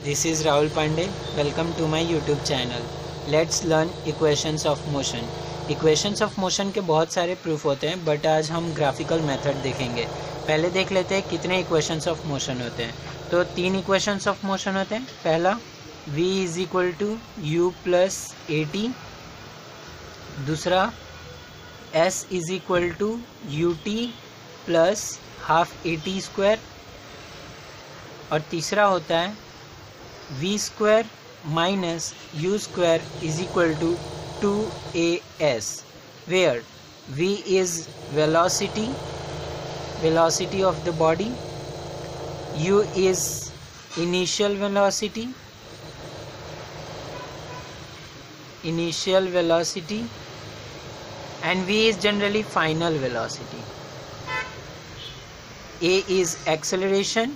This is Rahul Pandey. Welcome to my YouTube channel. Let's learn equations of motion. Equations of motion के बहुत सारे proof होते हैं, but आज हम ग्राफिकल मेथड देखेंगे. पहले देख लेते हैं कितने इक्वेशंस ऑफ मोशन होते हैं. तो 3 इक्वेशंस ऑफ मोशन होते हैं. पहला v is equal to u plus A T. दूसरा s is equal to U T plus half A T square. और तीसरा होता है v square minus U square is equal to 2as, where v is velocity of the body, u is initial velocity, and v is generally final velocity. A is acceleration,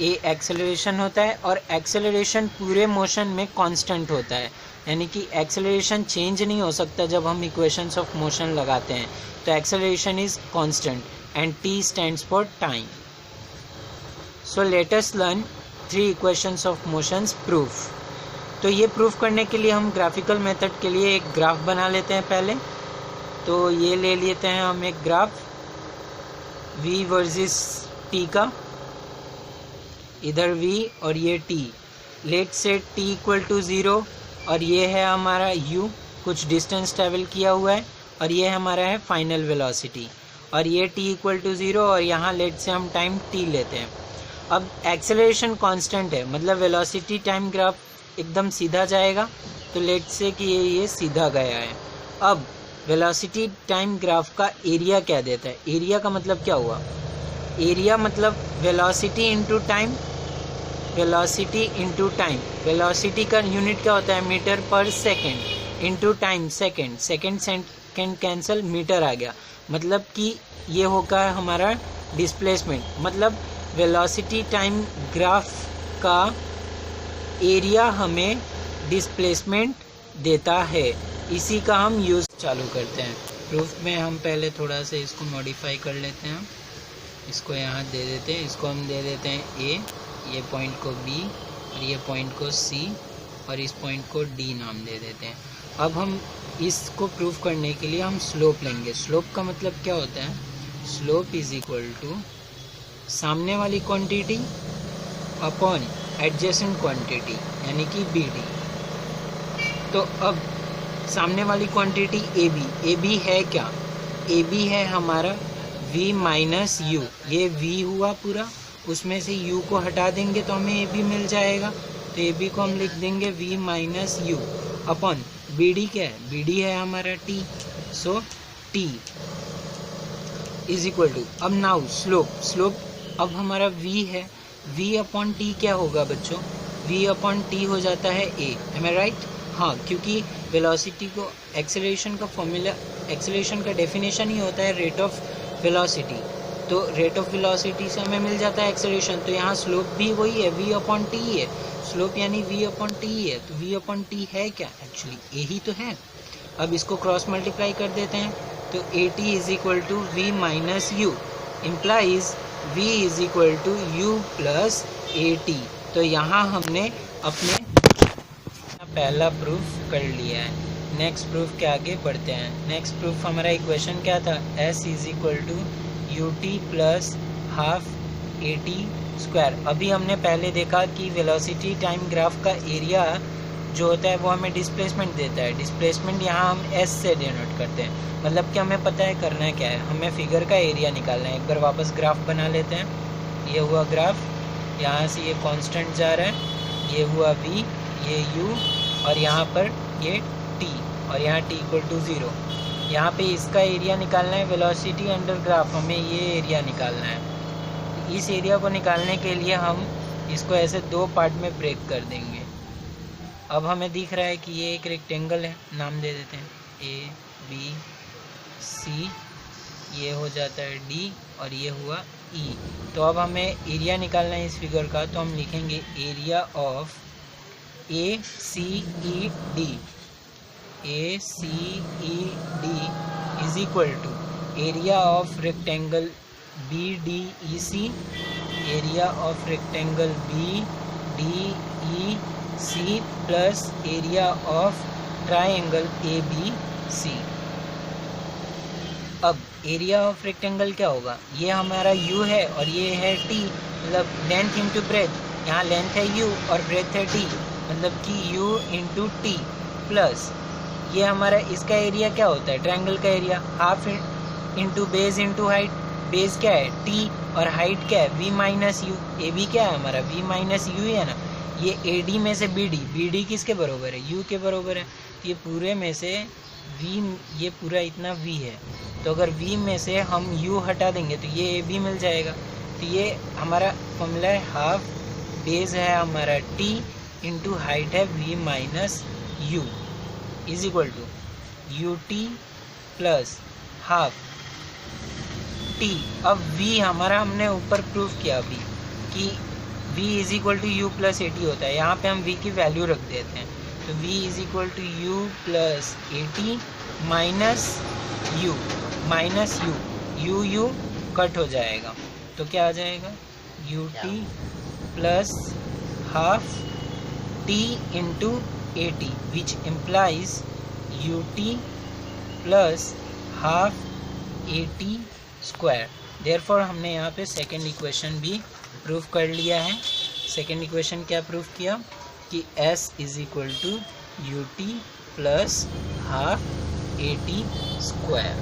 acceleration होता है, और acceleration पूरे motion में constant होता है, यानी कि acceleration change नहीं हो सकता जब हम इक्वेशंस ऑफ मोशन लगाते हैं. तो acceleration is constant and T stands for time. So let us learn 3 equations of motions proof. तो ये प्रूफ करने के लिए हम ग्राफिकल मेथड के लिए एक ग्राफ बना लेते हैं पहले. तो ये ले लेते हैं हम एक ग्राफ v वर्सेस t का. इधर v और ये t. लेट से t इक्वल टू 0, और ये है हमारा u, कुछ डिस्टेंस ट्रेवल किया हुआ है, और ये हमारा है फाइनल वेलोसिटी. और ये t इक्वल टू 0, और यहाँ लेट से हम टाइम t लेते हैं. अब एक्सेलरेशन कांस्टेंट है, मतलब वेलोसिटी टाइम ग्राफ एकदम सीधा जाएगा. तो लेट से कि ये सीधा गया है. अब वेलोसिटी टाइम ग्राफ का एरिया क्या देता है? एरिया का मतलब क्या हुआ? एरिया मतलब वेलोसिटी इनटू टाइम. वेलोसिटी का यूनिट क्या होता है? Metre per second into time second. Second cancel, metre आ गया. मतलब कि ये होगा हमारा डिस्प्लेसमेंट. मतलब वेलोसिटी टाइम ग्राफ का एरिया हमें डिस्प्लेसमेंट देता है. इसी का हम यूज़ चालू करते हैं. प्रूफ में हम पहले थोड़ा सा इसको मॉडिफाई कर लेते हैं. इसको यहाँ दे देते हैं, इसको हम दे देते हैं a, ये पॉइंट को b, और ये पॉइंट को c, और इस पॉइंट को d नाम दे देते हैं. अब हम इसको प्रूफ करने के लिए हम स्लोप लेंगे. स्लोप का मतलब क्या होता है? स्लोप इज इक्वल टू सामने वाली क्वांटिटी अपॉन एडजेसेंट क्वांटिटी, यानी कि bd. तो अब सामने वाली क्वांटिटी ab है क्या? ab है हमारा v माइनस यू. ये v हुआ पूरा, उसमें से u को हटा देंगे तो हमें ab मिल जाएगा. तो ab को हम लिख देंगे v minus U upon bd. क्या है? bd है हमारा t. So t is equal to, अब नाउ स्लोप अब हमारा v है. v अपॉन t क्या होगा बच्चों? v अपॉन t हो जाता है a. M I right? हाँ, क्योंकि वेलोसिटी को एक्सेलरेशन का फॉर्मूला, एक्सेलरेशन का डेफिनेशन ही होता है रेट ऑफ वेलोसिटी. तो रेट ऑफ वेलोसिटी से हमें मिल जाता है एक्सेलरेशन. तो यहाँ स्लोप भी वही है, v अपॉन टी है. स्लोप यानी v अपॉन टी है. तो v अपॉन टी है क्या? एक्चुअली a ही तो है. अब इसको क्रॉस मल्टीप्लाई कर देते हैं. तो A T is equal to V minus U implies v is equal to U plus A T. तो यहाँ हमने अपने पहला प्रूफ कर लिया है. नेक्स्ट प्रूफ के आगे बढ़ते हैं. नेक्स्ट प्रूफ हमारा इक्वेशन क्या था? s is equal to U T plus half A T square. अभी हमने पहले देखा कि वेलोसिटी टाइम ग्राफ का एरिया जो होता है वो हमें डिस्प्लेसमेंट देता है. डिस्प्लेसमेंट यहाँ हम s से डिनोट करते हैं. मतलब कि हमें पता है करना क्या है, हमें फिगर का एरिया निकालना है. एक बार वापस ग्राफ बना लेते हैं. ये हुआ ग्राफ, यहाँ से ये कांस्टेंट जा रहा है, ये हुआ v, ये u, और यहाँ पर ये t, और यहाँ t इक्वल टू 0. यहाँ पे इसका एरिया निकालना है. वेलोसिटी अंडर ग्राफ हमें ये एरिया निकालना है. इस एरिया को निकालने के लिए हम इसको ऐसे 2 पार्ट में ब्रेक कर देंगे. अब हमें दिख रहा है कि ये एक रेक्टेंगल है. नाम दे देते हैं a b c, ये हो जाता है d, और ये हुआ e. तो अब हमें एरिया निकालना है इस फिगर का. तो हम लिखेंगे area of ACED is equal to area of rectangle BDEC, area of rectangle BDEC plus area of triangle ABC। अब एरिया ऑफ रेक्टेंगल क्या होगा, ये हमारा U है और ये है T, मतलब लेंथ इंटू ब्रेथ, यहाँ लेंथ है U और ब्रेथ है T, मतलब कि U इंटू T प्लस ये हमारा इसका एरिया क्या होता है, ट्रायंगल का area half into base into height. Base क्या है T और हाइट क्या है V माइनस U। AB क्या है हमारा V माइनस U है ना। ये AD में से BD किसके बराबर है, U के बराबर है। ये पूरे में से V, ये पूरा इतना V है, तो अगर V में से हम U हटा देंगे तो ये AB मिल जाएगा। तो ये हमारा फॉर्मूला है, हाफ बेस है हमारा T इंटू हाइट है V minus U is equal to UT plus half T। अब V हमारा हमने ऊपर प्रूफ किया अभी कि V is equal to U plus AT होता है। यहाँ पे हम V की वैल्यू रख देते हैं, तो V is equal to U plus AT minus U U cut हो जाएगा, तो क्या आ जाएगा UT plus half T into AT which implies UT plus half AT square. Therefore हमने यहाँ पे सेकेंड इक्वेशन भी प्रूफ कर लिया है। सेकेंड इक्वेशन क्या प्रूफ किया कि S is equal to UT plus half AT square.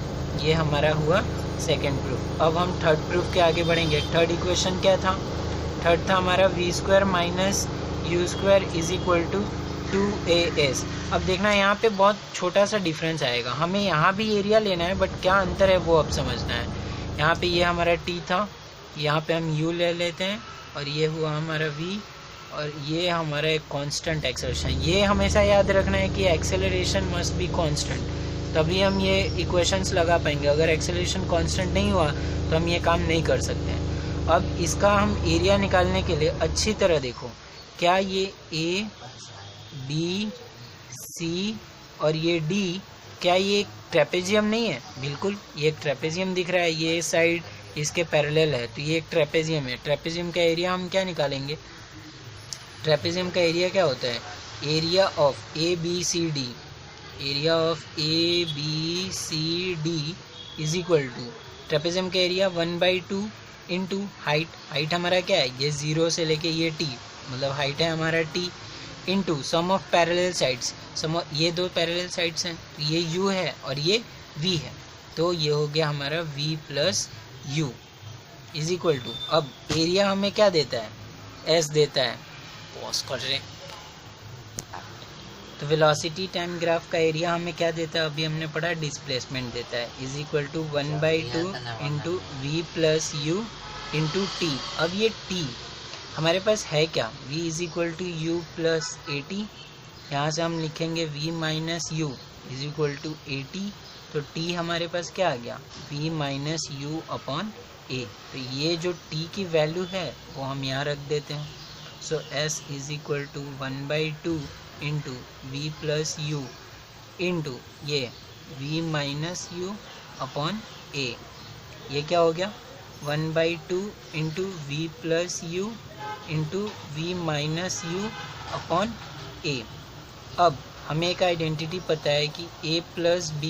ये हमारा हुआ सेकेंड प्रूफ। अब हम थर्ड प्रूफ के आगे बढ़ेंगे। थर्ड इक्वेशन क्या था, थर्ड था हमारा V square minus U square is equal to 2AS। अब देखना यहाँ पे बहुत छोटा सा डिफरेंस आएगा, हमें यहाँ भी एरिया लेना है बट क्या अंतर है वो अब समझना है। यहाँ पे ये हमारा T था, यहाँ पे हम U ले लेते हैं और ये हुआ हमारा V और ये हमारा एक कांस्टेंट एक्सेलरेशन। ये हमेशा याद रखना है कि एक्सेलरेशन मस्ट बी कांस्टेंट, तभी हम ये इक्वेशंस लगा पाएंगे। अगर एक्सेलरेशन कांस्टेंट नहीं हुआ तो हम ये काम नहीं कर सकते हैं। अब इसका हम एरिया निकालने के लिए अच्छी तरह देखो, क्या ये A B C और ये D, क्या ये एक ट्रेपेजियम नहीं है? बिल्कुल, ये एक ट्रेपेजियम दिख रहा है, ये साइड इसके पैरेलल है, तो ये एक ट्रेपेजियम है। ट्रेपेजियम का एरिया हम क्या निकालेंगे, ट्रेपेजियम का एरिया क्या होता है, area of ABCD, area of ABCD is equal to trapezium का एरिया 1/2 इंटू हाइट। हाइट हमारा क्या है, ये 0 से लेके ये T, मतलब हाइट है हमारा T into sum of parallel sides. ये दो पैरेलल साइड्स हैं, तो ये U है और ये V है, तो ये हो गया हमारा V plus U is equal to, अब एरिया हमें क्या देता है, S देता है। पॉज कर रहे, तो वेलोसिटी टाइम ग्राफ का एरिया हमें क्या देता है, अभी हमने पढ़ा डिस्प्लेसमेंट देता है, is equal to 1/2 into V plus U into T। अब ये T हमारे पास है क्या, V is equal to U plus AT, यहाँ से हम लिखेंगे V minus U is equal to AT, तो T हमारे पास क्या आ गया, V minus U upon A। तो ये जो T की वैल्यू है वो हम यहाँ रख देते हैं। So S is equal to 1/2 into V plus U into ये V minus U upon A। ये क्या हो गया, 1/2 into V plus U into V minus U upon A। अब हमें एक आइडेंटिटी पता है कि A plus B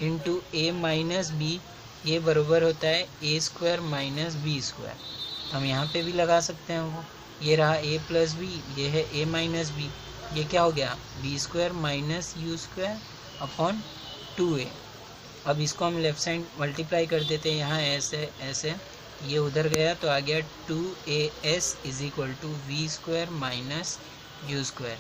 into A minus B ये बराबर होता है A square minus B square. हम यहाँ पे भी लगा सकते हैं वो, ये रहा A प्लस B, ये है A माइनस B, ये क्या हो गया B square minus U square upon 2A। अब इसको हम लेफ्ट साइड मल्टीप्लाई कर देते हैं, यहाँ ऐसे ऐसे ये उधर गया तो आ गया 2AS is equal to V square minus U square.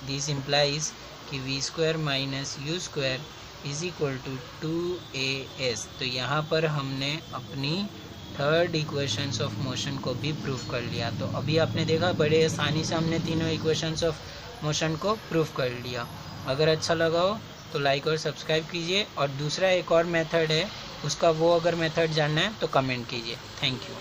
This implies कि V square minus U square is equal to 2AS। तो यहाँ पर हमने अपनी थर्ड इक्वेशंस ऑफ मोशन को भी प्रूफ कर लिया। तो अभी आपने देखा बड़े आसानी से हमने तीनों इक्वेशंस ऑफ मोशन को प्रूफ कर लिया। अगर अच्छा लगा हो तो लाइक और सब्सक्राइब कीजिए, और दूसरा एक और मेथड है उसका, वो अगर मेथड जानना है तो कमेंट कीजिए। Thank you.